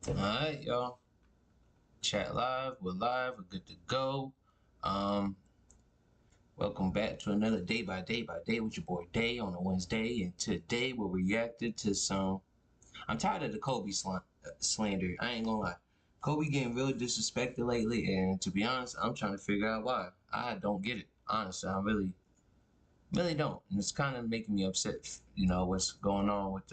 Alright, y'all. Chat live. We're live. We're good to go. Um, Welcome back to another day with your boy Day on a Wednesday. And today we reacted to some. I'm tired of the Kobe slander. I ain't gonna lie. Kobe getting real disrespected lately, and to be honest, I'm trying to figure out why. I don't get it. Honestly, I really don't. And it's kind of making me upset. What's going on with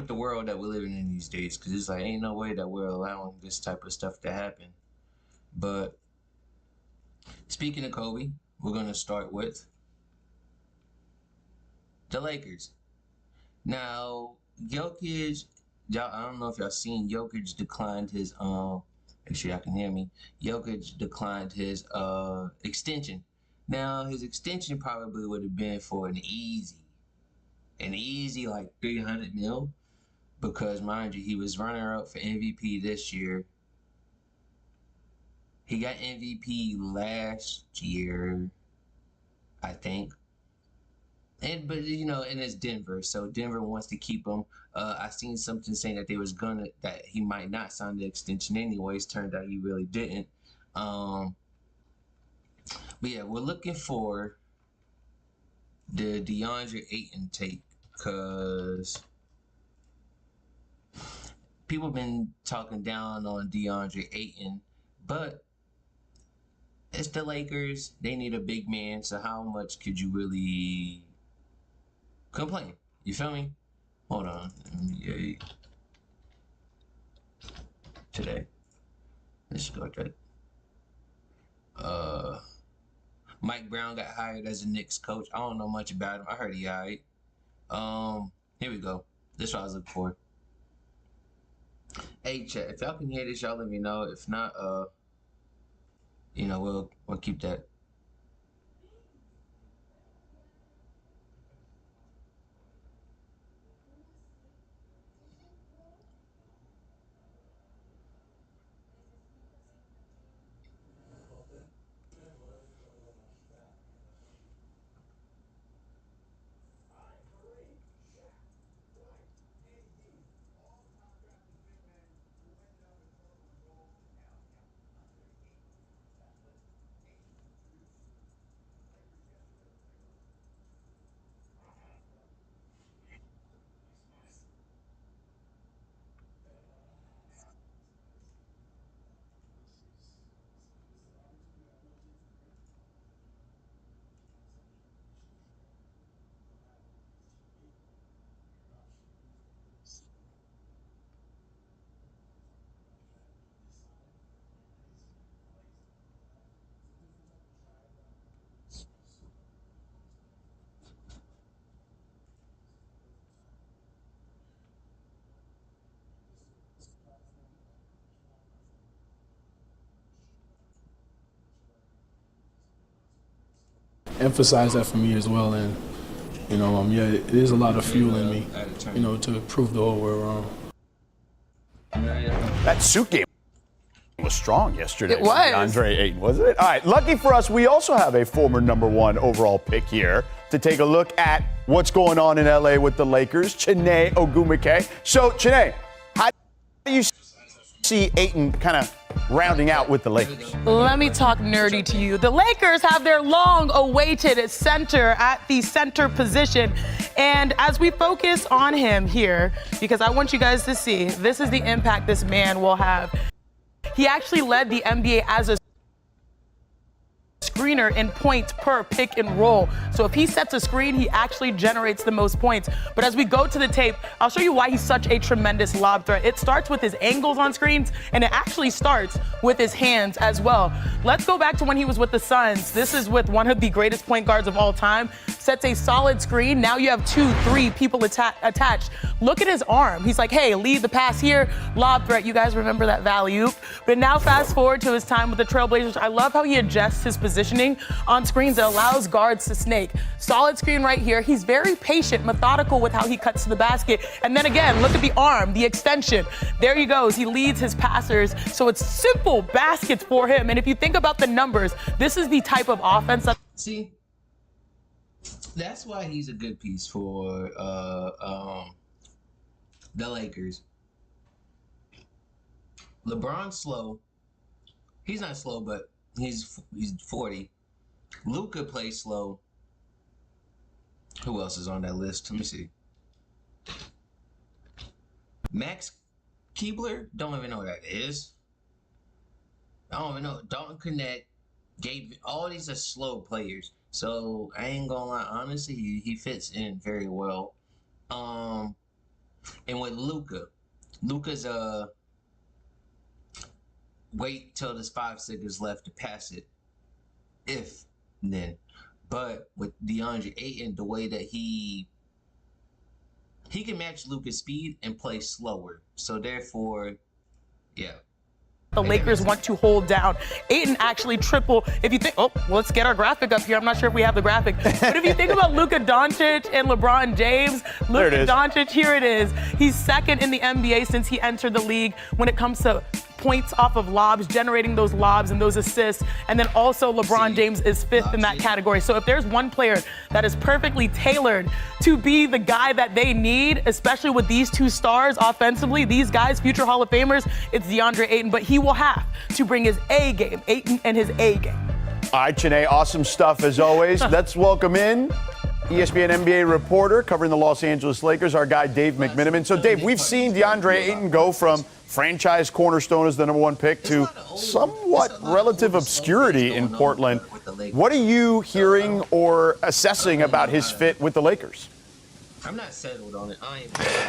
the world that we're living in these days, because it's like ain't no way that we're allowing this type of stuff to happen. But speaking of Kobe, we're gonna start with the Lakers. Now, Jokic, y'all, I don't know if y'all seen Jokic declined his make sure y'all can hear me. Jokic declined his extension. Now his extension probably would have been for an easy like 300 mil, because mind you, he was runner up for MVP this year. He got MVP last year, I think. And it's Denver, so Denver wants to keep him. I seen something saying that he might not sign the extension anyways. Turned out he really didn't. Um, but yeah, we're looking for the DeAndre Ayton take, because people have been talking down on DeAndre Ayton, but it's the Lakers. They need a big man, so how much could you really complain? You feel me? Hold on. NBA today. Let's go to uh Mike Brown got hired as a Knicks coach. I don't know much about him. I heard he alright. Here we go. This is what I was looking for. Hey chat, if y'all can hear this, y'all let me know. If not, we'll keep that. Emphasize that for me as well. And yeah, it is a lot of fuel in me, to prove the whole world wrong. That suit game was strong yesterday. It was. Andre Ayton, wasn't it? All right, lucky for us, we also have a former #1 overall pick here to take a look at what's going on in LA with the Lakers, Chiney Ogwumike. So, Chiney, how do you see Ayton kind of rounding out with the Lakers? Let me talk nerdy to you. The Lakers have their long-awaited center at the center position. And as we focus on him here, because I want you guys to see, this is the impact this man will have. He actually led the NBA as a screener in points per pick and roll. So if he sets a screen, he actually generates the most points. But as we go to the tape, I'll show you why he's such a tremendous lob threat. It starts with his angles on screens, and it actually starts with his hands as well. Let's go back to when he was with the Suns. This is with one of the greatest point guards of all time. Sets a solid screen. Now you have 2, 3 people attached. Look at his arm. He's like, hey, lead the pass here, lob threat. You guys remember that value. But now fast forward to his time with the Trailblazers. I love how he adjusts his positioning on screens that allows guards to snake. Solid screen right here. He's very patient, methodical with how he cuts to the basket. And then again, look at the arm, the extension. There he goes. He leads his passers. So it's simple baskets for him. And if you think about the numbers, this is the type of offense that... See, that's why he's a good piece for the Lakers. LeBron's slow. He's not slow, but he's 40. Luka plays slow. Who else is on that list? Let me see. Max Keebler, don't even know what that is. I don't even know. Dalton Connect, Gabe, all these are slow players. So I ain't gonna lie, honestly, he fits in very well. And with Luka's wait till there's 5 seconds left to pass it. If then. But with DeAndre Ayton, the way that he can match Luka's speed and play slower. So therefore, yeah. The Lakers want to hold down. Ayton actually if you think, let's get our graphic up here. I'm not sure if we have the graphic. But if you think about Luka Doncic and LeBron James, Luka Doncic, here it is. He's second in the NBA since he entered the league when it comes to points off of lobs, generating those lobs and those assists. And then also LeBron James is fifth in that category. So if there's one player that is perfectly tailored to be the guy that they need, especially with these two stars offensively, these guys, future Hall of Famers, it's DeAndre Ayton. But he will have to bring his A game, Ayton and his A game. All right, Chiney, awesome stuff as always. Let's welcome in ESPN NBA reporter covering the Los Angeles Lakers, our guy Dave McMenamin. So, Dave, we've seen DeAndre Ayton go from franchise cornerstone as the #1 pick to somewhat relative obscurity in Portland. What are you hearing or assessing about his fit with the Lakers? I'm not settled on it.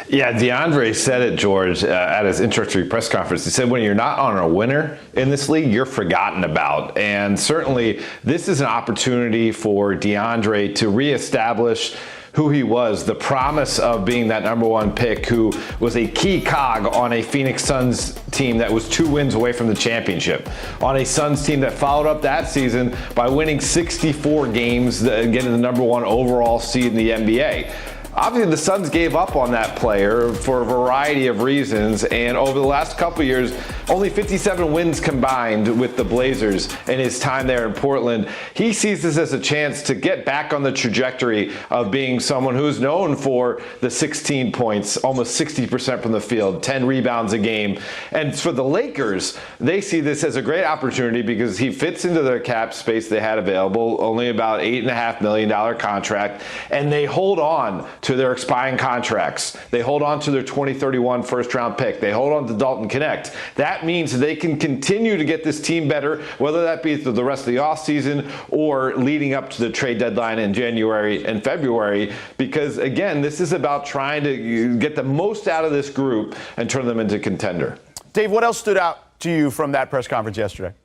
Yeah, DeAndre said it, George, at his introductory press conference. He said, when you're not on a winner in this league, you're forgotten about. And certainly this is an opportunity for DeAndre to reestablish who he was, the promise of being that #1 pick who was a key cog on a Phoenix Suns team that was 2 wins away from the championship, on a Suns team that followed up that season by winning 64 games and getting the #1 overall seed in the NBA. Obviously, the Suns gave up on that player for a variety of reasons, and over the last couple of years, only 57 wins combined with the Blazers in his time there in Portland. He sees this as a chance to get back on the trajectory of being someone who's known for the 16 points, almost 60% from the field, 10 rebounds a game. And for the Lakers, they see this as a great opportunity because he fits into their cap space they had available, only about $8.5 million contract, and they hold on to their expiring contracts. They hold on to their 2031 first-round pick. They hold on to Dalton Connect. That means they can continue to get this team better, whether that be through the rest of the offseason or leading up to the trade deadline in January and February, because, again, this is about trying to get the most out of this group and turn them into contender. Dave, what else stood out to you from that press conference yesterday?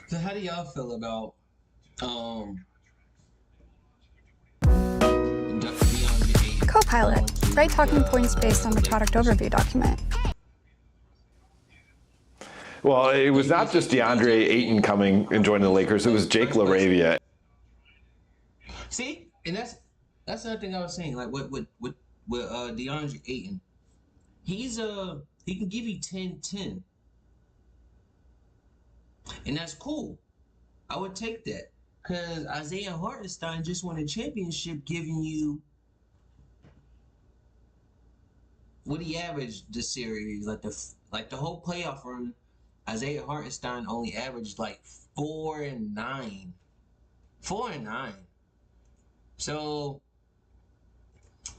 So how do y'all feel about Copilot, write talking points based on the product overview document. Well, it was not just DeAndre Ayton coming and joining the Lakers. It was Jake LaRavia. See, and that's another thing I was saying. Like with DeAndre Ayton, he can give you 10-10, and that's cool. I would take that because Isaiah Hartenstein just won a championship, giving you. What he averaged this series, like the whole playoff run, Isaiah Hartenstein only averaged like 4 and 9. 4 and 9. So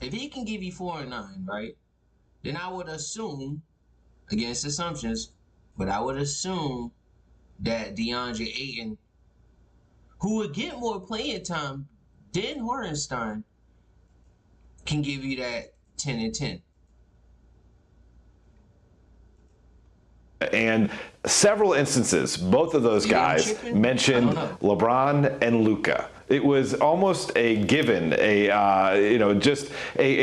if he can give you 4 and 9, right? Then I would assume, against assumptions, but I would assume that DeAndre Ayton, who would get more playing time than Hartenstein, can give you that 10 and 10. And several instances, both of those guys mentioned LeBron and Luka. It was almost a given,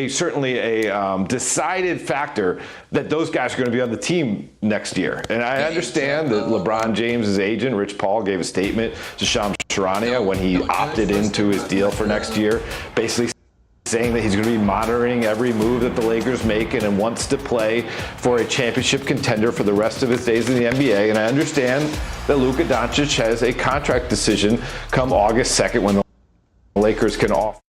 certainly a decided factor that those guys are going to be on the team next year. And I understand that LeBron James' agent, Rich Paul, gave a statement to Shams Charania when he opted into his deal for next year, basically saying that he's going to be monitoring every move that the Lakers make and wants to play for a championship contender for the rest of his days in the NBA. And I understand that Luka Doncic has a contract decision come August 2nd when the Lakers can offer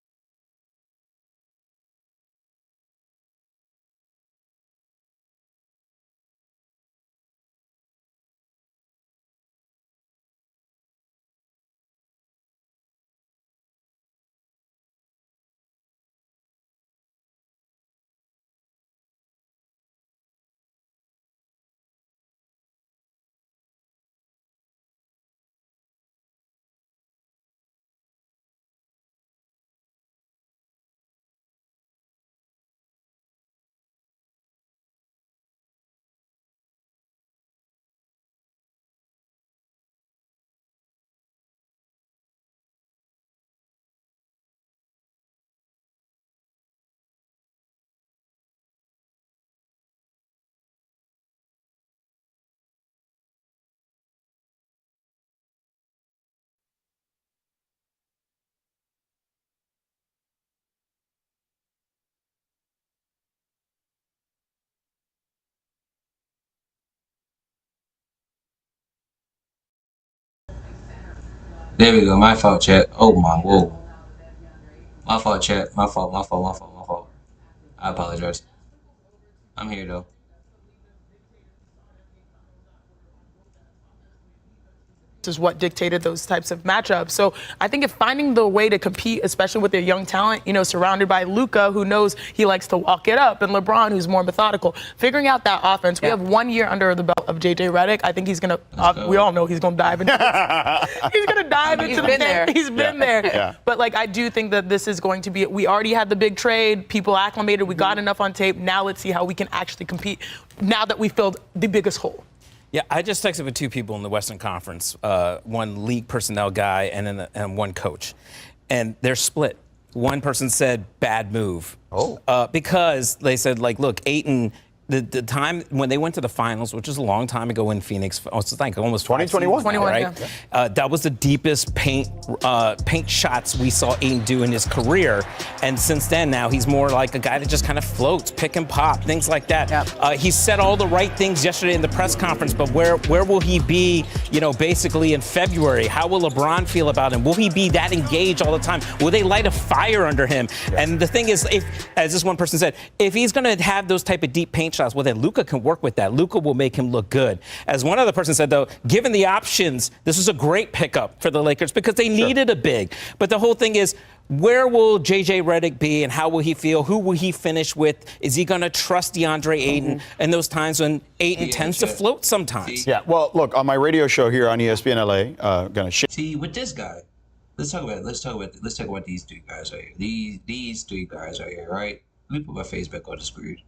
There we go. My fault, chat. Oh my, whoa. My fault, chat. My fault. I apologize. I'm here though. Is what dictated those types of matchups. So I think if finding the way to compete, especially with their young talent, surrounded by Luka, who knows he likes to walk it up, and LeBron, who's more methodical, figuring out that offense. We have 1 year under the belt of JJ Redick. I think he's gonna. We all know he's gonna dive into. He's gonna dive into the thing. He's been there. Yeah. But I do think that this is going to be. We already had the big trade. People acclimated. We got enough on tape. Now let's see how we can actually compete. Now that we filled the biggest hole. Yeah, I just texted with two people in the Western Conference, one league personnel guy and one coach. And they're split. One person said, bad move. Because they said, look, Ayton, the time when they went to the finals, which was a long time ago in Phoenix, it's like almost 2021, right? Yeah. That was the deepest paint shots we saw Ayton do in his career. And since then, now he's more like a guy that just kind of floats, pick and pop, things like that. Yeah. He said all the right things yesterday in the press conference, but where will he be, basically in February? How will LeBron feel about him? Will he be that engaged all the time? Will they light a fire under him? Yeah. And the thing is, as this one person said, if he's going to have those type of deep paint shots, well, then Luka can work with that. Luka will make him look good. As one other person said, though, given the options, this was a great pickup for the Lakers because they needed a big. But the whole thing is, where will J.J. Redick be and how will he feel? Who will he finish with? Is he going to trust DeAndre Ayton in those times when Ayton tends to float sometimes? Yeah, well, look, on my radio show here on ESPN LA, gonna see with this guy. Let's talk about these three guys right here. These three guys right here, right? Let me put my face back on the screen.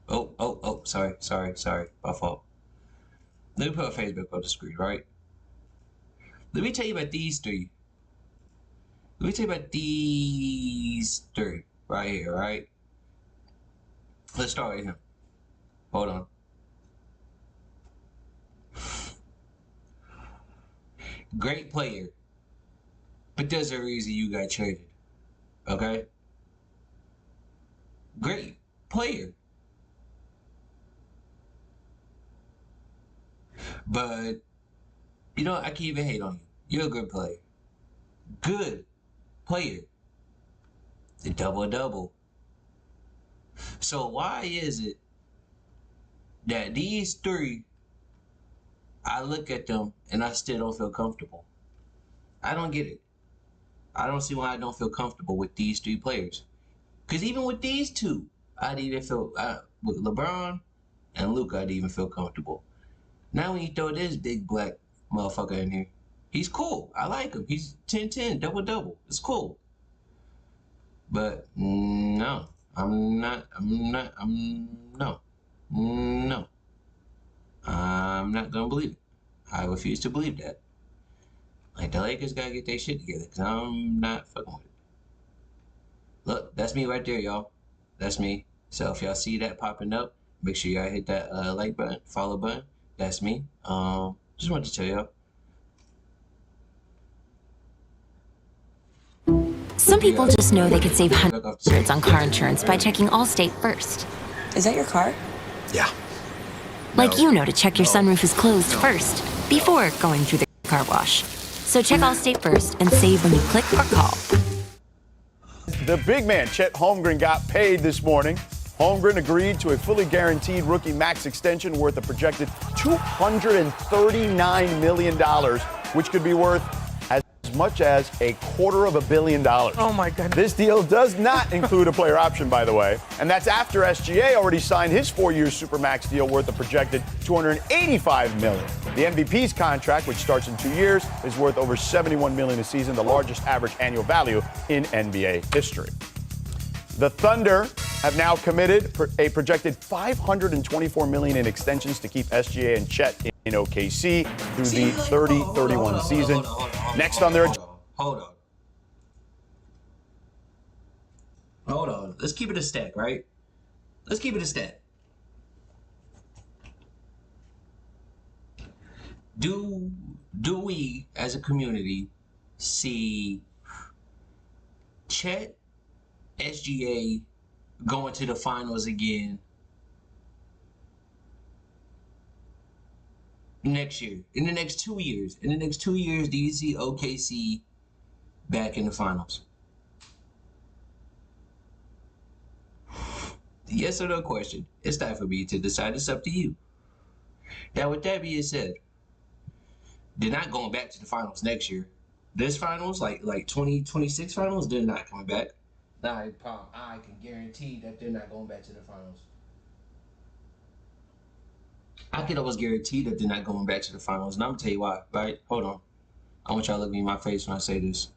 Oh, sorry, my fault. Let me put my face back on the screen, right? Let me tell you about these three. Right here, right? Let's start with him. Hold on. Great player. But there's a reason you got traded. Okay? Great player. But, I can't even hate on you. You're a good player. Good player. The double-double. So why is it that these three, I look at them and I still don't feel comfortable? I don't get it. I don't see why I don't feel comfortable with these three players. Because even with these two, I'd even feel, with LeBron and Luka, I'd even feel comfortable. Now when you throw this big black motherfucker in here, he's cool. I like him. He's 10-10, double-double. It's cool. But no, I'm not gonna believe it. I refuse to believe that. The Lakers gotta get their shit together, because I'm not fucking with it. Look, that's me right there, y'all. That's me. So if y'all see that popping up, make sure y'all hit that like button, follow button. That's me. Just wanted to tell y'all. Some people just know they could save hundreds on car insurance by checking Allstate first. Is that your car? Yeah. Like to check your sunroof is closed first, before going through the car wash. So check Allstate first and save when you click or call. The big man, Chet Holmgren, got paid this morning. Holmgren agreed to a fully guaranteed rookie max extension worth a projected $239 million, which could be worth as much as $250 million. Oh, my goodness. This deal does not include a player option, by the way, and that's after SGA already signed his 4-year Supermax deal worth a projected $285 million. The MVP's contract, which starts in 2 years, is worth over $71 million a season, the largest average annual value in NBA history. The Thunder have now committed a projected $524 million in extensions to keep SGA and Chet in OKC through the 30-31 season. Next on their Hold on. Let's keep it a stack, right? Let's keep it a stack. Do we, as a community, see Chet, SGA going to the finals again next year? In the next 2 years? In the next 2 years, do you see OKC back in the finals? Yes or no question. It's time for me to decide. It's up to you. Now, with that being said, they're not going back to the finals next year. This finals, like 2026 finals, they're not coming back. I can guarantee that they're not going back to the finals. I can always guarantee that they're not going back to the finals, and I'm gonna tell you why. Right? Hold on. I want y'all to look me in my face when I say this.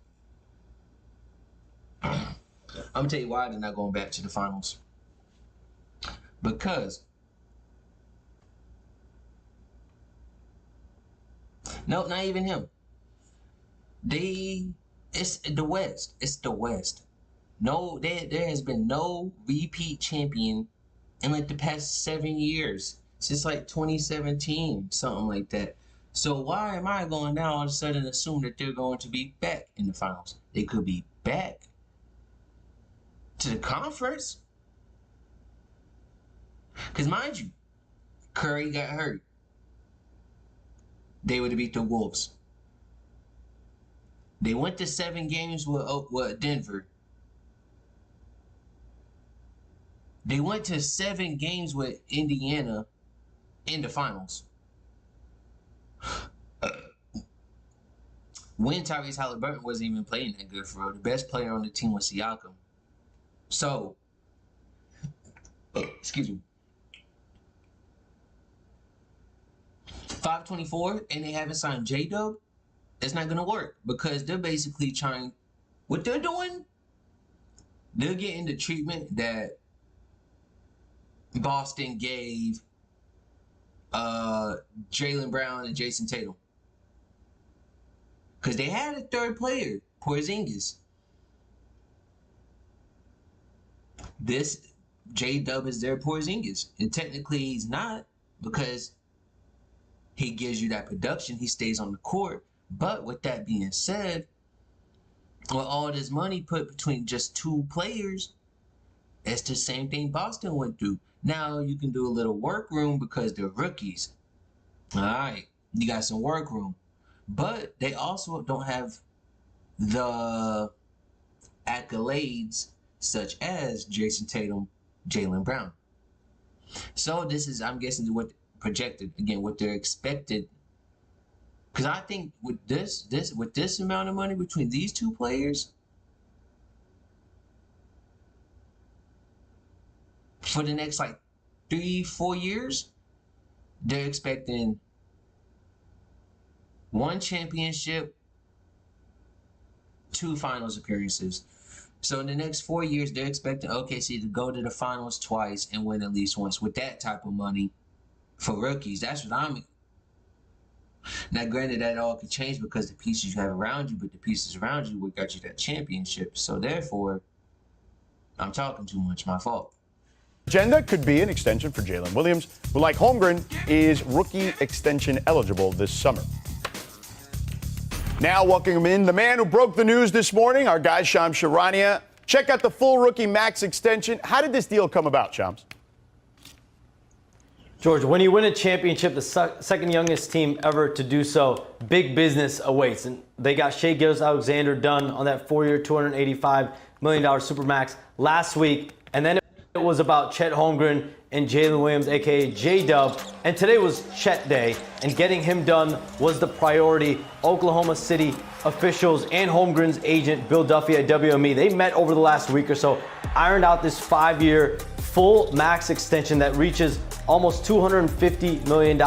I'm gonna tell you why they're not going back to the finals. Because no, not even him. It's the West. It's the West. No, there has been no repeat champion in like the past 7 years. Since like 2017, something like that. So why am I going now all of a sudden assume that they're going to be back in the finals? They could be back to the conference. Because mind you, Curry got hurt. They would have beat the Wolves. They went to 7 games with Denver. They went to 7 games with Indiana in the finals. When Tyrese Halliburton wasn't even playing that good for real. The best player on the team was Siakam. So, excuse me. 524 and they haven't signed J-Dub, it's not going to work because they're basically trying, what they're doing, they're getting the treatment that Boston gave Jaylen Brown and Jason Tatum. Because they had a third player, Porzingis. This J-Dub is their Porzingis. And technically he's not because he gives you that production. He stays on the court. But with that being said, with all this money put between just 2 players, it's the same thing Boston went through. Now you can do a little work room because they're rookies. All right, you got some work room. But they also don't have the accolades such as Jason Tatum, Jaylen Brown. So this is, I'm guessing, what projected, again, what they're expected. Because I think with this amount of money between these 2 players, for the next like 3-4 years, they're expecting 1 championship, 2 finals appearances. So in the next 4 years, they're expecting OKC to go to the finals twice and win at least once. With that type of money for rookies, that's what I'm. Now, granted, that all could change because the pieces you have around you, but the pieces around you what got you that championship. So therefore, I'm talking too much. My fault. Agenda could be an extension for Jalen Williams, who, like Holmgren, is rookie extension eligible this summer. Now, welcoming in the man who broke the news this morning, our guy Shams Charania. Check out the full rookie max extension. How did this deal come about, Shams? George, when you win a championship, the second youngest team ever to do so, big business awaits. And they got Shai Gilgeous-Alexander done on that 4-year, $285 million Supermax last week. And then it was about Chet Holmgren and Jalen Williams, a.k.a. J-Dub. And today was Chet Day, and getting him done was the priority. Oklahoma City officials and Holmgren's agent, Bill Duffy at WME, they met over the last week or so, ironed out this 5-year full max extension that reaches almost $250 million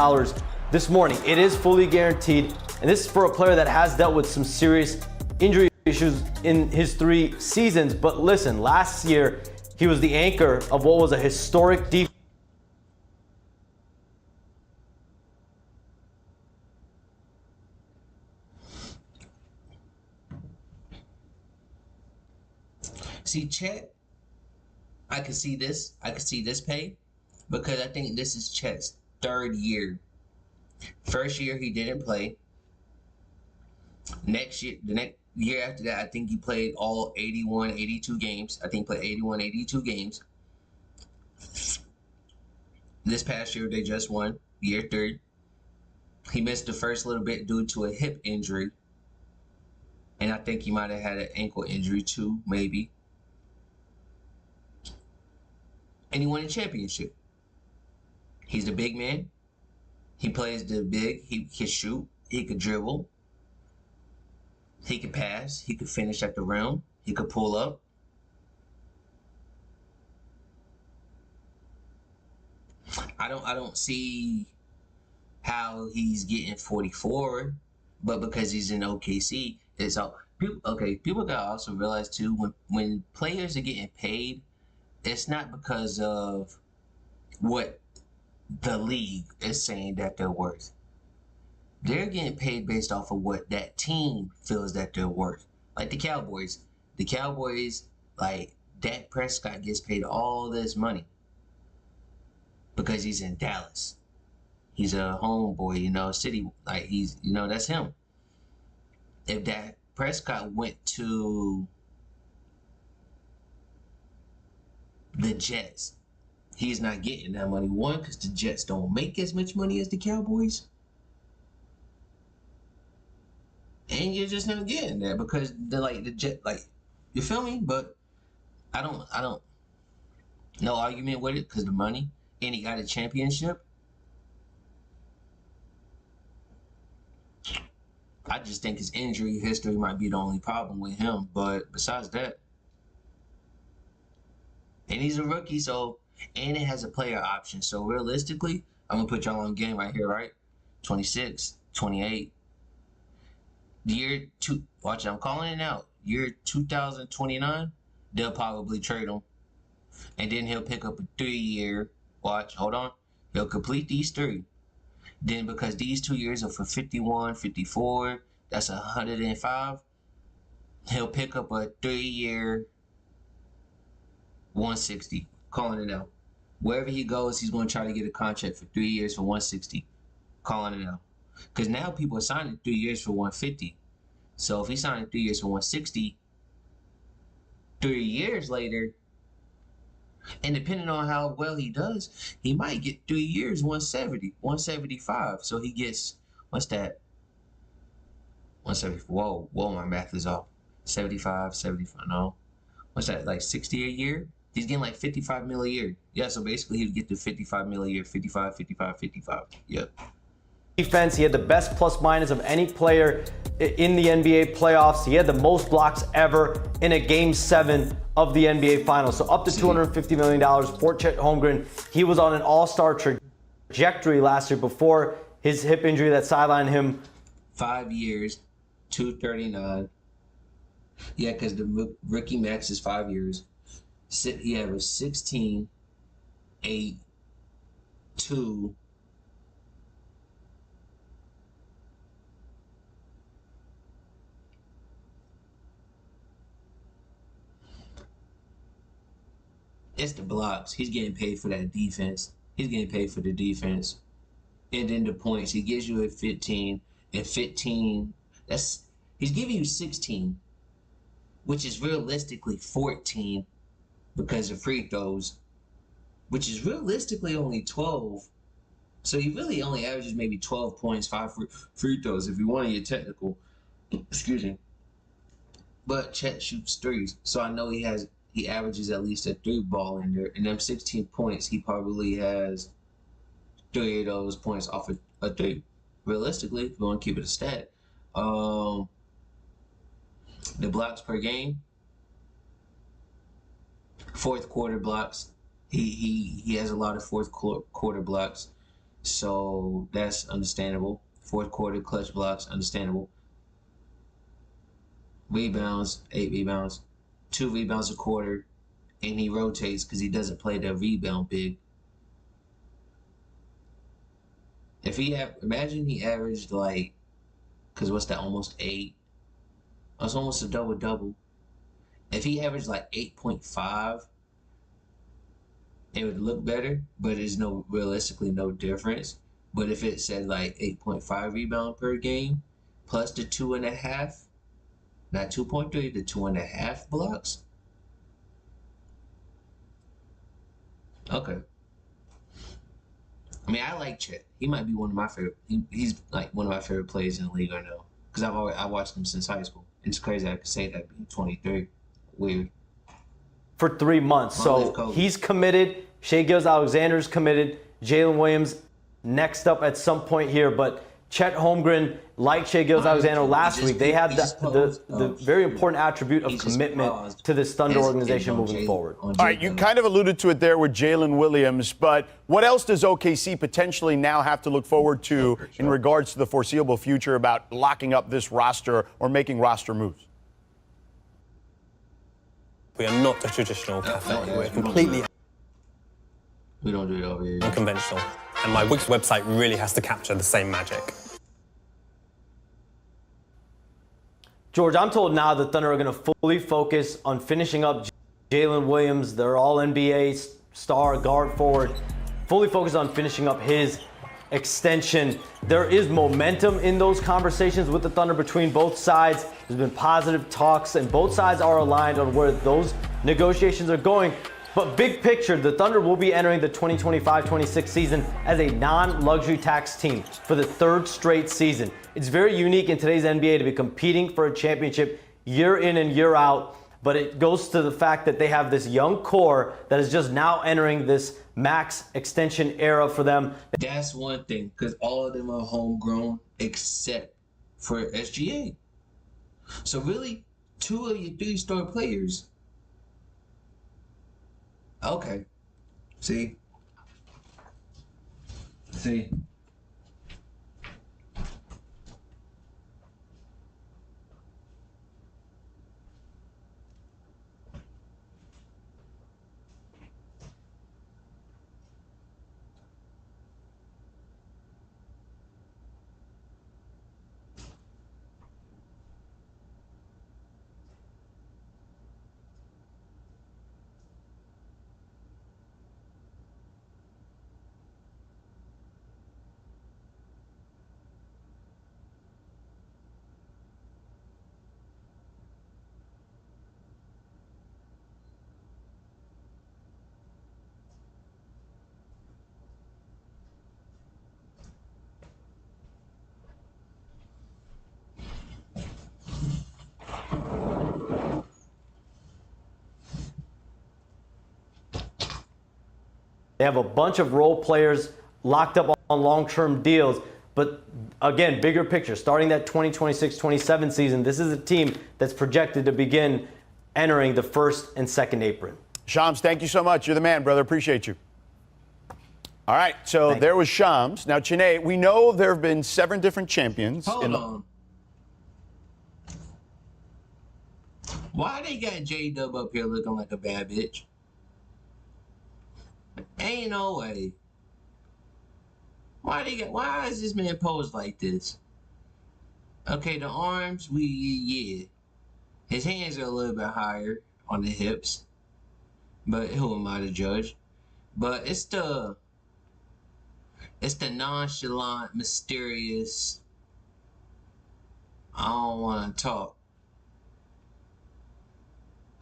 this morning. It is fully guaranteed, and this is for a player that has dealt with some serious injury issues in his 3 seasons. But listen, last year, he was the anchor of what was a historic defense. See, Chet, I could see this pay because I think this is Chet's 3rd year. First year he didn't play. The next year after that, I think he played all 81, 82 games. I think he played 81, 82 games. This past year, they just won, year 3. He missed the first little bit due to a hip injury. And I think he might have had an ankle injury too, maybe. And he won a championship. He's the big man. He plays the big. He can shoot. He could dribble. He could pass. He could finish at the rim. He could pull up. I don't see how he's getting 44, but because he's in OKC, it's all people. Okay, people gotta also realize too, when players are getting paid, it's not because of what the league is saying that they're worth. They're getting paid based off of what that team feels that they're worth. Like the Cowboys. The Cowboys, like Dak Prescott gets paid all this money because he's in Dallas. He's a homeboy, you know, city, like he's, you know, that's him. If Dak Prescott went to the Jets, he's not getting that money. One, because the Jets don't make as much money as the Cowboys. And you're just not getting that because the Jet, like, you feel me? But I don't, no argument with it because the money, and he got a championship. I just think his injury history might be the only problem with him. But besides that, and he's a rookie, so, and it has a player option. So realistically, I'm going to put y'all on game right here, right? 26, 28. Watch it, I'm calling it out. Year 2029, they'll probably trade him. And then he'll pick up a 3-year. Watch, hold on. He'll complete these 3. Then because these 2 years are for 51, 54, that's 105, he'll pick up a 3-year 160. Calling it out. Wherever he goes, he's going to try to get a contract for 3 years for 160. Calling it out. Because now people are signing 3 years for 150. So if he's signing 3 years for 160, 3 years later, and depending on how well he does, he might get 3 years, 170, 175. So he gets, what's that? 170. Whoa, my math is off. 75, no. What's that, like 60 a year? He's getting like 55 mil a year. Yeah, so basically he would get to 55 mil a year, 55. Yep. Defense, he had the best plus minus of any player in the NBA playoffs. He had the most blocks ever in a Game 7 of the NBA Finals. So up to $250 million for Chet Holmgren. He was on an all-star trajectory last year before his hip injury that sidelined him. 5 years, 239. Yeah, because the rookie max is 5 years. He averaged 16, 8, 2. It's the blocks. He's getting paid for that defense. He's getting paid for the defense. And then the points. He gives you a 15. And 15, he's giving you 16, which is realistically 14 because of free throws, which is realistically only 12. So he really only averages maybe 12 points, 5 free throws if you want to get technical. Excuse me. But Chet shoots threes. So I know he averages at least a 3 ball in there. And them 16 points, he probably has 3 of those points off of a 3. Realistically, if you want to keep it a stat. The blocks per game, fourth quarter blocks. He has a lot of fourth quarter blocks. So that's understandable. Fourth quarter clutch blocks, understandable. Rebounds, 8 rebounds. 2 rebounds a quarter, and he rotates because he doesn't play the rebound big. If imagine he averaged like, because what's that, almost 8? That's almost a double-double. If he averaged like 8.5, it would look better, but there's realistically no difference. But if it said like 8.5 rebound per game, plus the 2.5, not 2.3, the 2.5 blocks. Okay. I mean, I like Chet. He might be one of my favorite. He's like one of my favorite players in the league right now. Because I watched him since high school. It's crazy I could say that being 23. Weird. For 3 months. So he's committed. Shai Gilgeous-Alexander's committed. Jalen Williams next up at some point here. But Chet Holmgren, like Shai Gilgeous-Alexander last week, they have the very important attribute of commitment to this Thunder organization moving forward. All right, you kind of alluded to it there with Jalen Williams, but what else does OKC potentially now have to look forward to in regards to the foreseeable future about locking up this roster or making roster moves? We are not a traditional cafe. We're completely We don't do it over here. unconventional. And my Wix website really has to capture the same magic. George, I'm told now the Thunder are going to fully focus on finishing up Jalen Williams, their all-NBA star guard forward, fully focused on finishing up his extension. There is momentum in those conversations with the Thunder between both sides. There's been positive talks, and both sides are aligned on where those negotiations are going. But big picture, the Thunder will be entering the 2025-26 season as a non-luxury tax team for the 3rd straight season. It's very unique in today's NBA to be competing for a championship year in and year out, but it goes to the fact that they have this young core that is just now entering this max extension era for them. That's one thing, because all of them are homegrown except for SGA. So really, 2 of your 3-star players. Okay. See? They have a bunch of role players locked up on long-term deals. But again, bigger picture, starting that 2026-27 season, this is a team that's projected to begin entering the 1st and 2nd apron. Shams, thank you so much. You're the man, brother. Appreciate you. All right, so there was Shams. Now, Chiney, we know there have been 7 different champions. Hold on. Why they got J-Dub up here looking like a bad bitch? Ain't no way. Why is this man posed like this? Okay, the arms, yeah. His hands are a little bit higher on the hips. But who am I to judge? But it's the nonchalant, mysterious, I don't want to talk.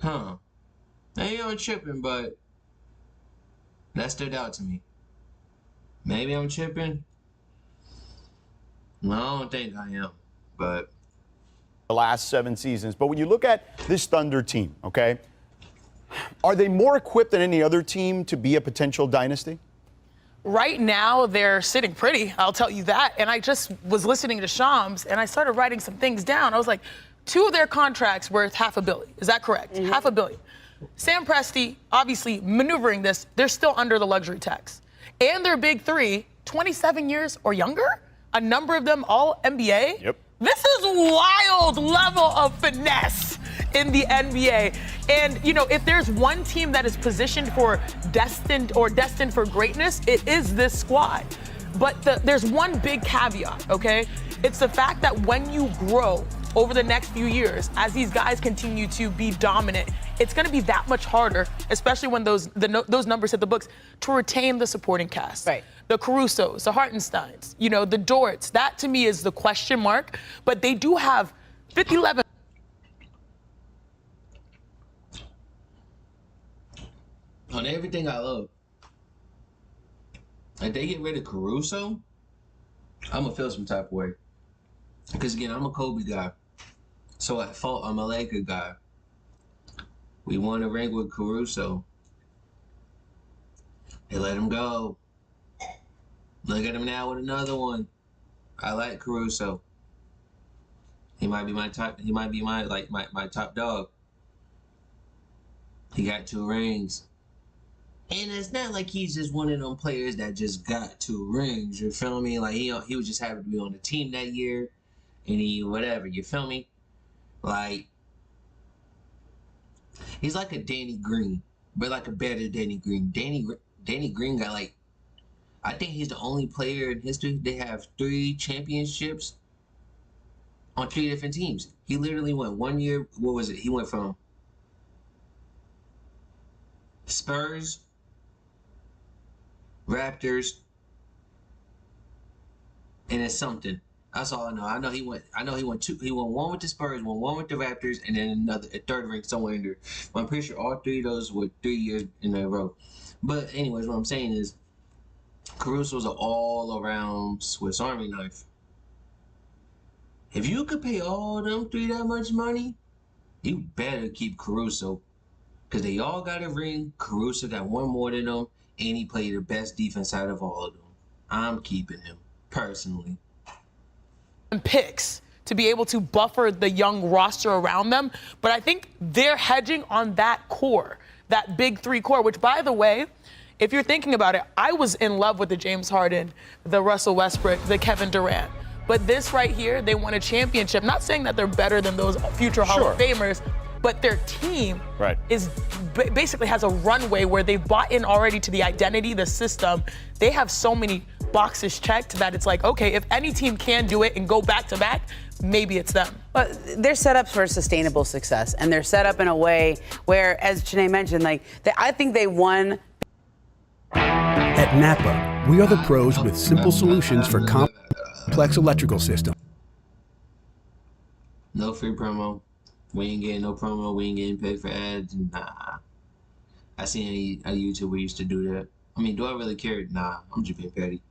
Huh. Maybe I'm tripping, but that stood out to me. Maybe I'm tripping. No, I don't think I am, but the last 7 seasons. But when you look at this Thunder team, okay, are they more equipped than any other team to be a potential dynasty? Right now, they're sitting pretty, I'll tell you that. And I just was listening to Shams, and I started writing some things down. I was like, 2 of their contracts worth $500 million. Is that correct? Mm-hmm. $500 million. Sam Presti, obviously maneuvering this, they're still under the luxury tax. And their big 3, 27 years or younger, a number of them all NBA. Yep. This is wild level of finesse in the NBA. And, you know, if there's one team that is positioned for destined for greatness, it is this squad. But there's one big caveat, okay? It's the fact that when you grow over the next few years, as these guys continue to be dominant, it's going to be that much harder, especially when those numbers hit the books, to retain the supporting cast. Right. The Carusos, the Hartensteins, you know, the Dorts. That to me is the question mark. But they do have 50-11. On everything I love. if they get rid of Caruso, I'm gonna feel some type of way. Because again, I'm a Kobe guy. So at fault, I'm a Laker guy. We won a ring with Caruso. They let him go. Look at him now with another one. I like Caruso. He might be my top. He might be my top dog. He got 2 rings. And it's not like he's just one of them players that just got 2 rings. You feel me? Like he was just happy to be on the team that year, and he whatever. You feel me? Like he's like a Danny Green, but like a better Danny Green. Danny Green got like, I think he's the only player in history they have 3 championships on 3 different teams. He literally went 1 year. What was it? He went from Spurs, Raptors, and it's something. That's all I know. I know he won 2. He won 1 with the Spurs, won 1 with the Raptors, and then a third ring somewhere in there. But I'm pretty sure all 3 of those were 3 years in a row. But anyways, what I'm saying is, Caruso's an all-around Swiss Army knife. If you could pay all them 3 that much money, you better keep Caruso. Because they all got a ring. Caruso got 1 more than them, and he played the best defense out of all of them. I'm keeping him, personally. Picks to be able to buffer the young roster around them. But I think they're hedging on that core, that big 3 core, which, by the way, if you're thinking about it, I was in love with the James Harden, the Russell Westbrook, the Kevin Durant. But this right here, they won a championship. Not saying that they're better than those future Hall of Famers, but their team is basically has a runway where they've bought in already to the identity, the system. They have so many boxes checked that it's like, okay, if any team can do it and go back to back, maybe it's them. But they're set up for sustainable success, and they're set up in a way where, as Chiney mentioned, like I think they won. At Napa, we are the pros with simple solutions for complex electrical systems. No free promo. We ain't getting no promo. We ain't getting paid for ads. Nah. I seen a YouTuber used to do that. I mean, do I really care? Nah. I'm just being petty.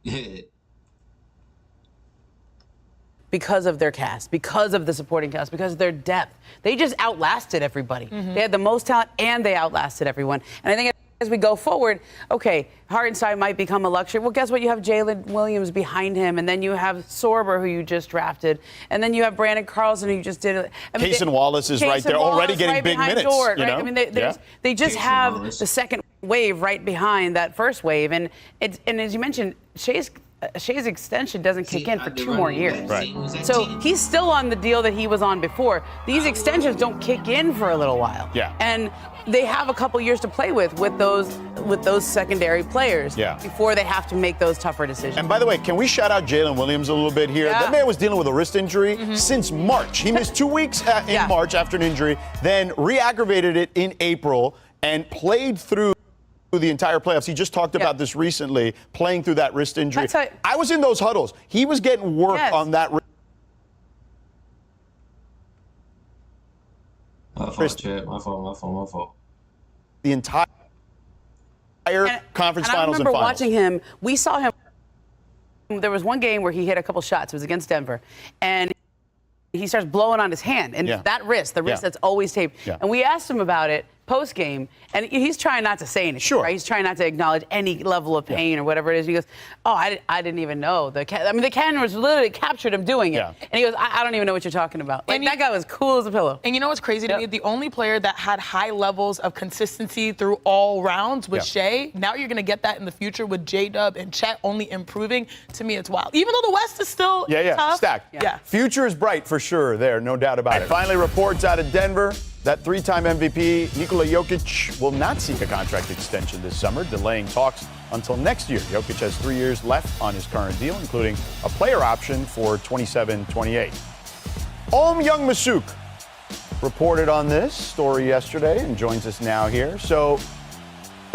Because of their cast, because of the supporting cast, because of their depth. They just outlasted everybody. They had the most talent, and they outlasted everyone. And I think as we go forward, okay, Hartenstein might become a luxury. Well, guess what? You have Jalen Williams behind him, and then you have Sorber, who you just drafted, and then you have Brandon Carlson, who you just did. I mean, Cason Wallace is right there, already getting big minutes. Dort, you right? know? I mean, they just Cason have Wallace. the second wave right behind that first wave, and as you mentioned, Shea's extension doesn't kick in for 2 more years. So he's still on the deal that he was on before. These extensions don't kick in for a little while. And they have a couple years to play with those secondary players before they have to make those tougher decisions. And by the way, can we shout out Jalen Williams a little bit here? That man was dealing with a wrist injury since March. He missed 2 weeks in March after an injury, then re-aggravated it in April and played through the entire playoffs. He just talked about this recently, playing through that wrist injury. I was in those huddles. He was getting work on that wrist. My fault, Chad. My fault. The entire conference finals and finals. I remember watching him. We saw him. There was one game where he hit a couple shots. It was against Denver. And he starts blowing on his hand. And that wrist, the wrist that's always taped. And we asked him about it post-game, and he's trying not to say anything, right? He's trying not to acknowledge any level of pain or whatever it is. And he goes, oh, I didn't even know. The cameras literally captured him doing it. And he goes, I don't even know what you're talking about. Like, that guy was cool as a pillow. And you know what's crazy to me? The only player that had high levels of consistency through all rounds was Shea. Now you're going to get that in the future with J-Dub and Chet only improving. To me, it's wild. Even though the West is still tough. Stacked. Future is bright for sure there, no doubt about it. Finally, reports out of Denver that 3-time MVP Nikola Jokic will not seek a contract extension this summer, delaying talks until next year. Jokic has 3 years left on his current deal, including a player option for 27-28. Om Young-Masuk reported on this story yesterday and joins us now here. So,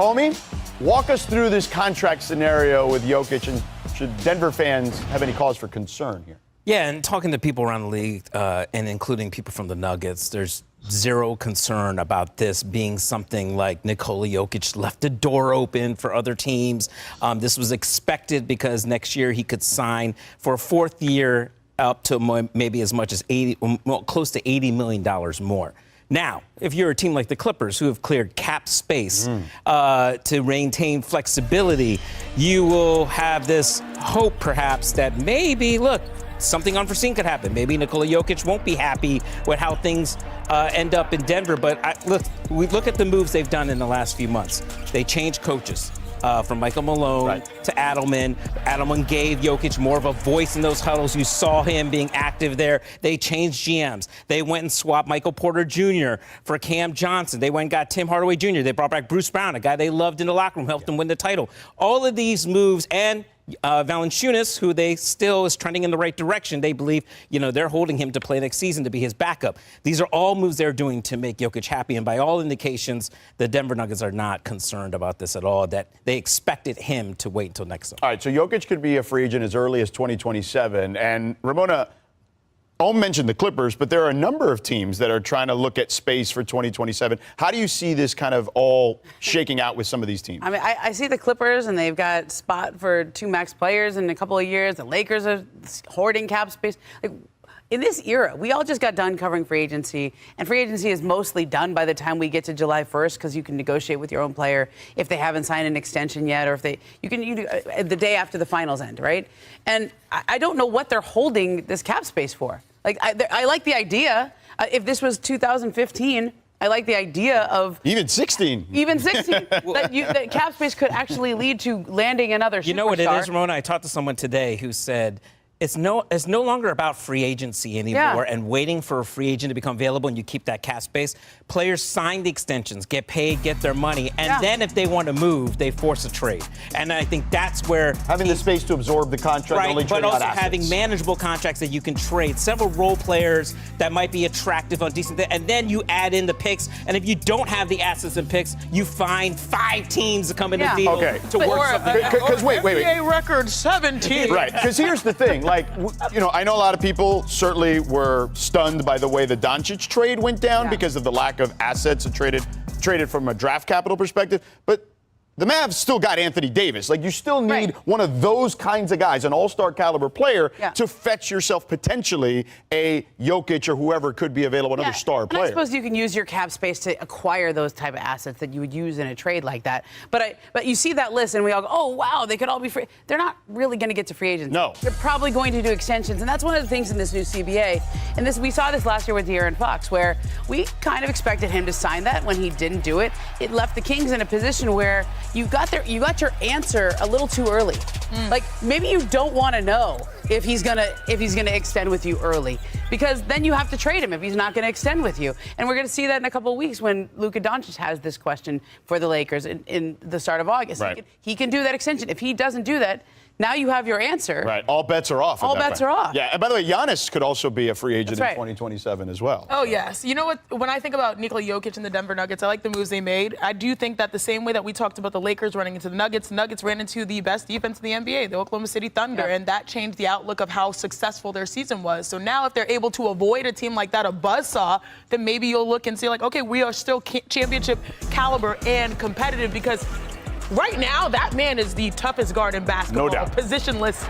Omi, walk us through this contract scenario with Jokic, and should Denver fans have any cause for concern here? Yeah, and talking to people around the league, and including people from the Nuggets, there's zero concern about this being something like Nikola Jokic left the door open for other teams. This was expected because next year he could sign for a fourth year up to maybe as much as close to $80 million more. Now, if you're a team like the Clippers, who have cleared cap space to maintain flexibility, you will have this hope, perhaps, that maybe, look, something unforeseen could happen. Maybe Nikola Jokic won't be happy with how things end up in Denver. But we look at the moves they've done in the last few months. They changed coaches. From Michael Malone to Adelman. Adelman gave Jokic more of a voice in those huddles. You saw him being active there. They changed GMs. They went and swapped Michael Porter Jr. for Cam Johnson. They went and got Tim Hardaway Jr. They brought back Bruce Brown, a guy they loved in the locker room, helped them win the title. All of these moves, and Valanciunas, who they still is trending in the right direction. They believe, they're holding him to play next season to be his backup. These are all moves they're doing to make Jokic happy. And by all indications, the Denver Nuggets are not concerned about this at all, that they expected him to wait until next summer. All right, so Jokic could be a free agent as early as 2027. And Ramona, Ohm mentioned the Clippers, but there are a number of teams that are trying to look at space for 2027. How do you see this kind of all shaking out with some of these teams? I mean, I see the Clippers, and they've got spot for 2 max players in a couple of years. The Lakers are hoarding cap space. Like, in this era, we all just got done covering free agency, and free agency is mostly done by the time we get to July 1st because you can negotiate with your own player if they haven't signed an extension yet, or if you can the day after the finals end, right? And I don't know what they're holding this cap space for. Like, I like the idea. If this was 2015, I like the idea of even 16. That cap space could actually lead to landing another superstar. You know what it is, Ramona? I talked to someone today who said it's no longer about free agency anymore and waiting for a free agent to become available and you keep that cap space. Players sign the extensions, get paid, get their money, and then if they want to move, they force a trade. And I think that's where having the space to absorb the contract, only but also having manageable contracts that you can trade. Several role players that might be attractive on decent, and then you add in the picks. And if you don't have the assets and picks, you find 5 teams to come in the deal to work something. Because wait. NBA record 17. Right. Because here's the thing. Like, I know a lot of people certainly were stunned by the way the Doncic trade went down because of the lack of assets and traded from a draft capital perspective. But the Mavs still got Anthony Davis. Like, you still need one of those kinds of guys, an all-star caliber player, to fetch yourself potentially a Jokic or whoever could be available, another star player. I suppose you can use your cap space to acquire those type of assets that you would use in a trade like that. But you see that list and we all go, oh, wow, they could all be free. They're not really going to get to free agents. No. They're probably going to do extensions. And that's one of the things in this new CBA. And we saw this last year with De'Aaron Fox, where we kind of expected him to sign that. When he didn't do it, it left the Kings in a position where you got your answer a little too early. Like, maybe you don't want to know if he's gonna extend with you early, because then you have to trade him if he's not going to extend with you. And we're going to see that in a couple of weeks when Luka Doncic has this question for the Lakers in the start of August. Right. He can do that extension. If he doesn't do that, now you have your answer. Right. All bets are off. All bets are off. Yeah. And by the way, Giannis could also be a free agent in 2027 as well. Oh, yes. You know what? When I think about Nikola Jokic and the Denver Nuggets, I like the moves they made. I do think that the same way that we talked about the Lakers running into the Nuggets ran into the best defense in the NBA, the Oklahoma City Thunder, and that changed the outlook of how successful their season was. So now if they're able to avoid a team like that, a buzzsaw, then maybe you'll look and see, like, okay, we are still championship caliber and competitive, because right now, that man is the toughest guard in basketball. No doubt. Positionless,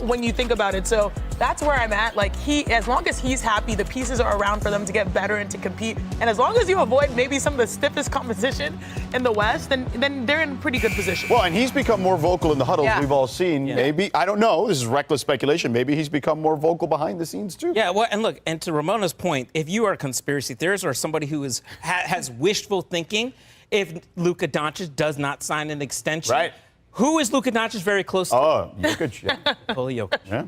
when you think about it. So that's where I'm at. Like, as long as he's happy, the pieces are around for them to get better and to compete. And as long as you avoid maybe some of the stiffest competition in the West, then they're in pretty good position. Well, and he's become more vocal in the huddles we've all seen. Yeah. Maybe, I don't know, this is reckless speculation, maybe he's become more vocal behind the scenes too. Yeah, well, and look, and to Ramona's point, if you are a conspiracy theorist or somebody who has wishful thinking, if Luka Doncic does not sign an extension, who is Luka Doncic very close to? Oh, Jokic. Nikola Jokic. Yeah.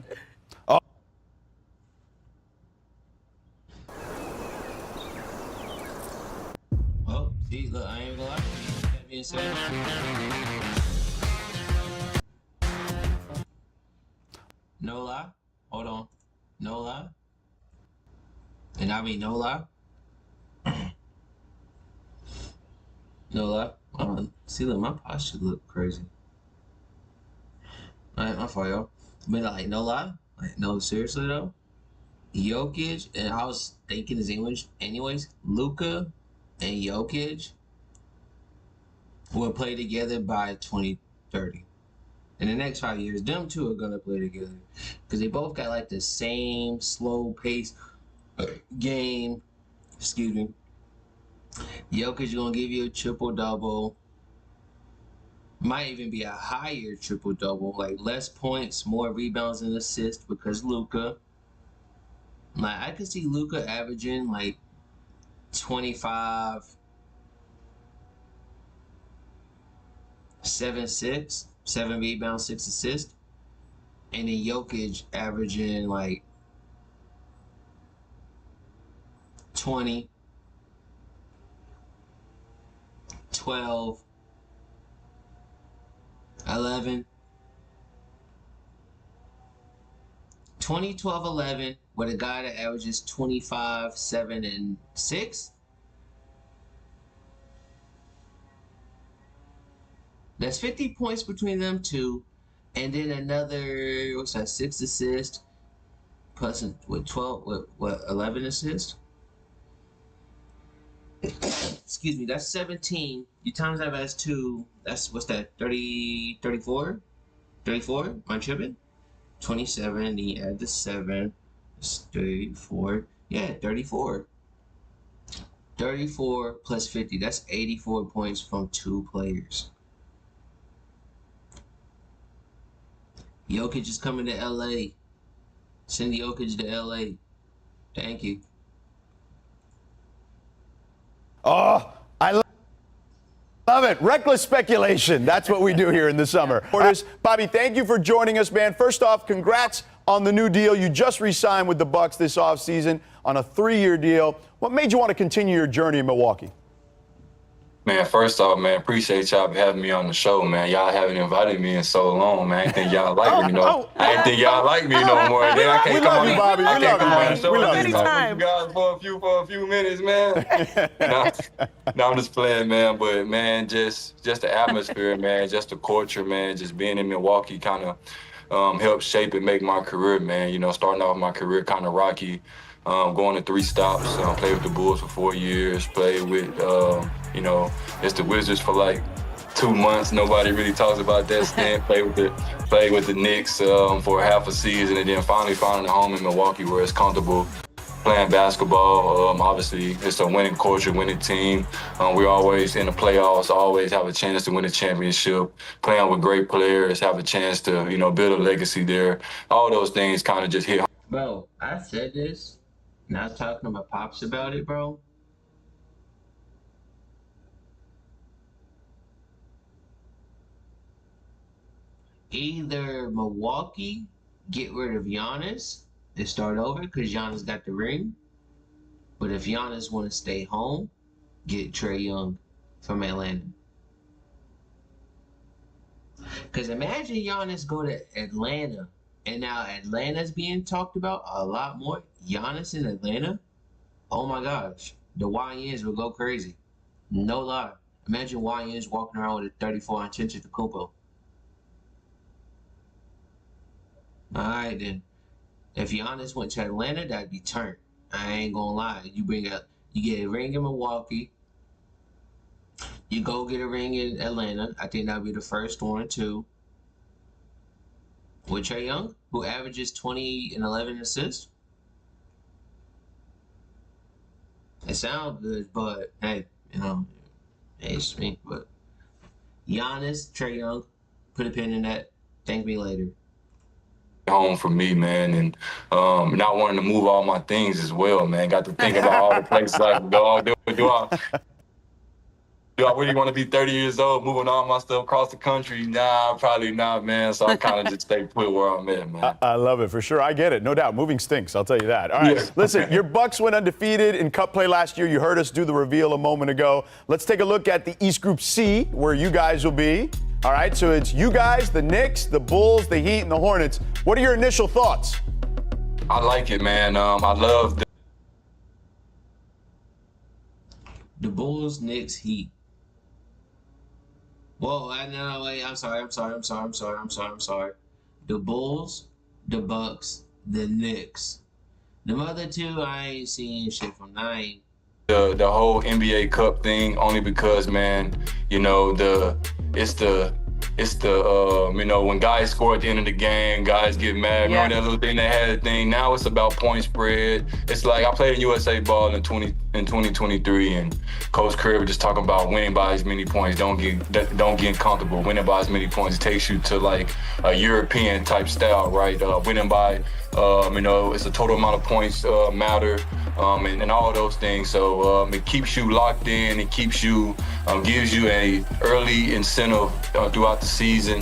Oh. Well, see, look, I ain't gonna lie. That being said, no lie. Hold on. No lie. And I mean no lie. No lie. See, look, my posture look crazy. Alright, my fault, y'all. But like, no lie. Like, no, seriously though. Jokic, and I was thinking his English anyways, Luka and Jokic will play together by 2030. In the next 5 years, them two are gonna play together because they both got like the same slow pace game. Excuse me. Jokic gonna give you a triple-double. Might even be a higher triple-double, like less points, more rebounds and assists because Luka. Like I could see Luka averaging like 25, 7-6, 7 rebounds, 6 assists, and then Jokic averaging like 20, 12, 11, 20, 12, 11 with a guy that averages 25, 7, and 6. That's 50 points between them two, and then another, what's that, 6 assists, plus with 12, what 11 assists? Excuse me, that's 17. You times that as 2, that's, what's that, 30, 34? 34? Am I tripping? 27, then you add the 7, it's 34. Yeah, 34. 34 plus 50, that's 84 points from 2 players. Jokic is coming to LA. Send Jokic to LA. Thank you. Oh, I love it. Reckless speculation. That's what we do here in the summer. Bobby, thank you for joining us, man. First off, congrats on the new deal. You just re-signed with the Bucks this offseason on a 3-year deal. What made you want to continue your journey in Milwaukee? Man, first off, man, appreciate y'all for having me on the show, man. Y'all haven't invited me in so long, man. I didn't think y'all like me, I didn't think y'all like me no more. Then I can't come on. We love you, Bobby. We love you, man. We love you, Bobby. You guys for a few minutes, man. No, I'm just playing, man. But man, just the atmosphere, man, just the culture, man. Just being in Milwaukee kind of helped shape and make my career, man. You know, starting off my career kind of rocky. Going to 3 stops, played with the Bulls for 4 years, played with, it's the Wizards for like 2 months. Nobody really talks about that stint. Played with the Knicks for half a season, and then finally finding a home in Milwaukee where it's comfortable playing basketball. Obviously, it's a winning culture, winning team. We're always in the playoffs, always have a chance to win a championship. Playing with great players, have a chance to, build a legacy there. All those things kind of just hit home. Bro, I said this. And I was talking to my pops about it, bro. Either Milwaukee get rid of Giannis and start over because Giannis got the ring. But if Giannis want to stay home, get Trae Young from Atlanta. Because imagine Giannis go to Atlanta. And now Atlanta's being talked about a lot more. Giannis in Atlanta? Oh my gosh. The YNs will go crazy. No lie. Imagine YNs walking around with a 34-inch Antetokounmpo. Alright then. If Giannis went to Atlanta, that'd be turned. I ain't gonna lie. You get a ring in Milwaukee. You go get a ring in Atlanta. I think that'd be the first one too. With Trae Young, who averages 20 and 11 assists. It sounds good, but hey, it's me. But Giannis, Trae Young, put a pin in that. Thank me later. Home for me, man, and not wanting to move all my things as well, man. Got to think about all the places I can go. Do I really want to be 30 years old, moving all my stuff across the country? Nah, probably not, man. So I kind of just stay put where I'm at, man. I love it, for sure. I get it. No doubt. Moving stinks, I'll tell you that. All right, yeah. Listen, your Bucks went undefeated in Cup play last year. You heard us do the reveal a moment ago. Let's take a look at the East Group C, where you guys will be. All right, so it's you guys, the Knicks, the Bulls, the Heat, and the Hornets. What are your initial thoughts? I like it, man. I love the Bulls, Knicks, Heat. Whoa, no, wait, I'm sorry. The Bulls, the Bucks, the Knicks. The other two, I ain't seen shit from nine. The whole NBA Cup thing, only because, man, you know, it's the you know, when guys score at the end of the game, guys get mad. Yeah. Remember that little thing they had a thing? Now it's about point spread. It's like I played in USA ball in 2023, and Coach Kirby just talking about winning by as many points. Don't get comfortable. Winning by as many points takes you to like a European type style, right? Winning by you know, it's a total amount of points matter, and all those things. So it keeps you locked in. It keeps you, gives you a early incentive throughout the season.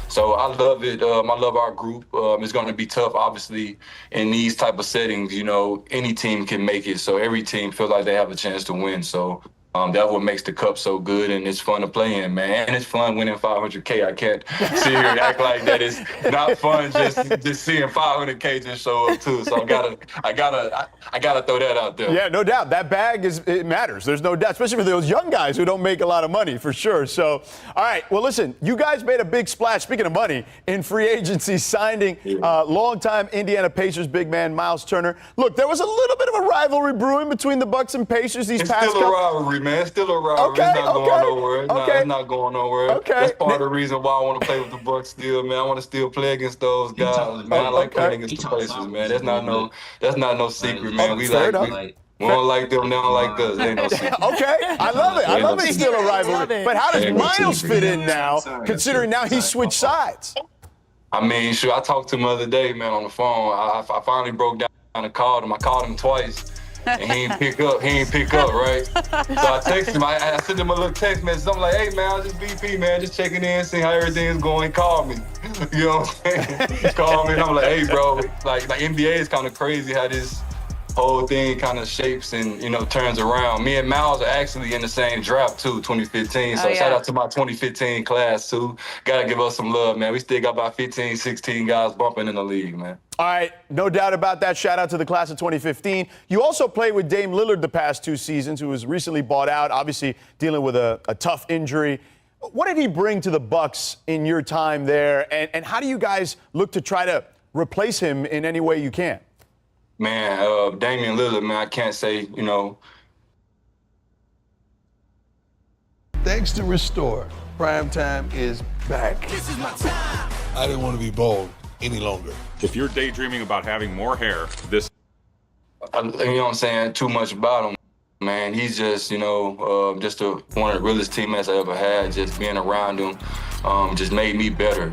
So I love it. I love our group. It's going to be tough, obviously, in these type of settings. You know, any team can make it. So every team feels like they have a chance to win. So that's what makes the Cup so good, and it's fun to play in, man. And it's fun winning $500K. I can't sit here and act like that it's not fun just seeing $500K just show up too. So I gotta throw that out there. Yeah, no doubt. That bag it matters. There's no doubt, especially for those young guys who don't make a lot of money, for sure. So, all right. Well, listen, you guys made a big splash. Speaking of money, in free agency, signing longtime Indiana Pacers big man Miles Turner. Look, there was a little bit of a rivalry brewing between the Bucks and Pacers these past couple. It's still a rivalry, man. It's still a rivalry. It's not going nowhere. It's not going nowhere. Okay. That's part of the reason why I want to play with the Bucks still, man. I want to still play against those guys, man. I like playing against the Pacers, man. That's not no secret, man. We don't like them, they don't like us. Ain't no secret. Okay, I love it. I love it. It's still a rivalry. But how does Miles fit in now, considering now he's switched sides? I mean, sure. I talked to him the other day, man, on the phone. I finally broke down and called him. I called him twice. And he ain't pick up, right? So I texted him, I sent him a little text message. I'm like, hey man, I'm just BP, man, just checking in, seeing how everything's going. Call me. You know what I'm saying? Call me, and I'm like, hey bro, like NBA is kind of crazy how this whole thing kind of shapes and, you know, turns around. Me and Miles are actually in the same draft too, 2015. So shout out to my 2015 class too. Gotta give us some love, man. We still got about 15, 16 guys bumping in the league, man. All right, no doubt about that. Shout out to the class of 2015. You also played with Dame Lillard the past 2 seasons, who was recently bought out, obviously dealing with a tough injury. What did he bring to the Bucks in your time there, and how do you guys look to try to replace him in any way you can? Man, Damian Lillard, man, I can't say, you know. Thanks to Restore, Primetime is back. This is my time. I didn't want to be bald any longer. If you're daydreaming about having more hair, this. You know what I'm saying? Too much about him, man. He's just, you know, just one of the realest teammates I ever had. Just being around him just made me better.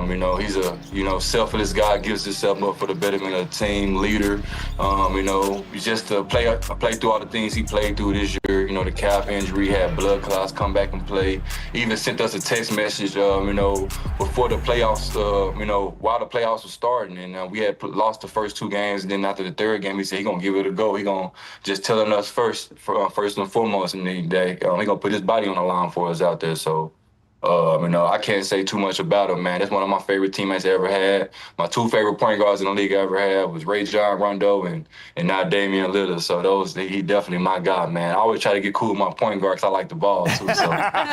You know, he's a, you know, selfless guy, gives himself up for the betterment of the team, leader. You know, just to play through all the things he played through this year. You know, the calf injury, had blood clots, come back and play. Even sent us a text message, you know, before the playoffs, you know, while the playoffs were starting. And we had lost the first 2 games. And then after the 3rd game, he said he going to give it a go. He going to just telling us first and foremost in the day, he going to put his body on the line for us out there. So, you know, I can't say too much about him, man. That's one of my favorite teammates I ever had. My 2 favorite point guards in the league I ever had was Rajon Rondo and now Damian Lillard. So he definitely my guy, man. I always try to get cool with my point guard because I like the ball too. So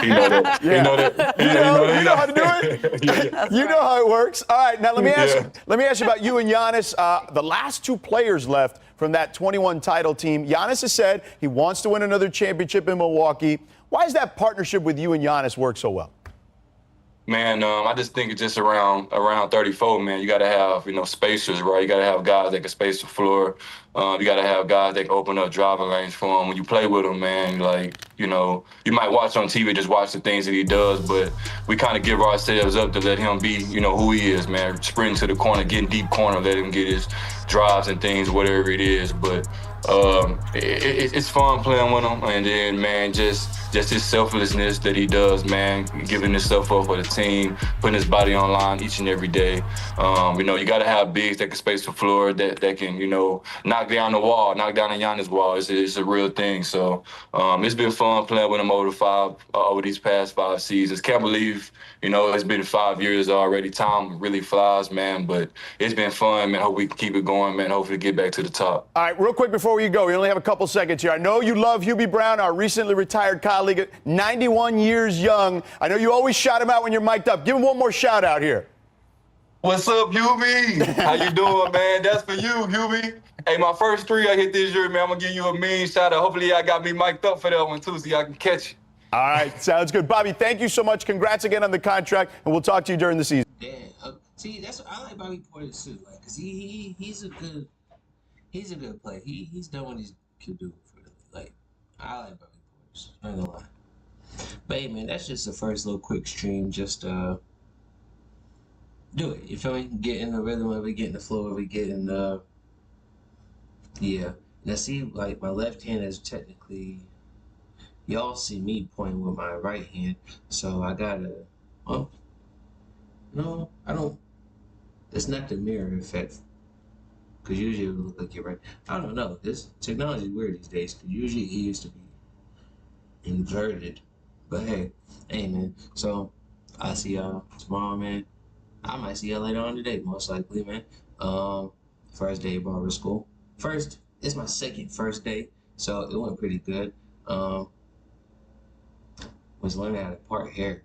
you know that. Yeah. You know that. You know how to do it. You know how it works. All right, now let me ask you about you and Giannis. The last 2 players left from that 21 title team. Giannis has said he wants to win another championship in Milwaukee. Why does that partnership with you and Giannis work so well? Man, I just think it's just around 34, man. You got to have, you know, spacers, right? You got to have guys that can space the floor. You got to have guys that can open up driving lanes for him. When you play with him, man, like, you know, you might watch on TV, just watch the things that he does, but we kind of give ourselves up to let him be, you know, who he is, man. Sprinting to the corner, getting deep corner, let him get his drives and things, whatever it is. But it's fun playing with him, and then, man, just his selflessness that he does, man, giving himself up for the team, putting his body on line each and every day. You know, you got to have bigs that can space the floor, that can, you know, knock down the wall, knock down the Giannis wall. It's a real thing. So it's been fun playing with him over these past 5 seasons. Can't believe, you know, it's been 5 years already. Time really flies, man, but it's been fun, man. Hope we can keep it going, man. Hopefully get back to the top. All right, real quick before you go, we only have a couple seconds here. I know you love Hubie Brown, our recently retired colleague, 91 years young. I know you always shout him out when you're mic'd up. Give him one more shout out here. What's up, Hubie? How you doing, man? That's for you, Hubie. Hey, my first 3 I hit this year, man. I'm gonna give you a mean shout out. Hopefully, I got me mic'd up for that one too, so y'all can catch it. All right, sounds good. Bobby, thank you so much. Congrats again on the contract, and we'll talk to you during the season. Yeah, see, that's I like Bobby Portis too, like, cause he's a good player. He's done what he can do for the, like. I like Bobby Portis. I ain't gonna lie. But hey, man, that's just the first little quick stream. Just do it. You feel me? Get in the rhythm of it, get in the flow of it, get in the yeah. Now see, like my left hand is technically. Y'all see me pointing with my right hand, so I gotta. Oh, no, I don't. It's not the mirror effect. Because usually it would look like you're right. I don't know. This technology is weird these days. Because usually it used to be inverted. But hey, man. So I'll see y'all tomorrow, man. I might see y'all later on today, most likely, man. First day of barber school. It's my second first day, so it went pretty good. Was learning how to part hair.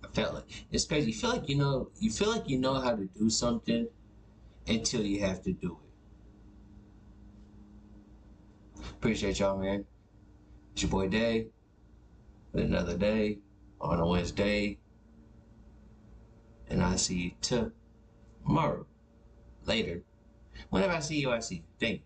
I felt like it's crazy. You feel like you know how to do something until you have to do it. Appreciate y'all, man. It's your boy Day with another day on a Wednesday. And I'll see you tomorrow. Later. Whenever I see you, I see you. Thank you.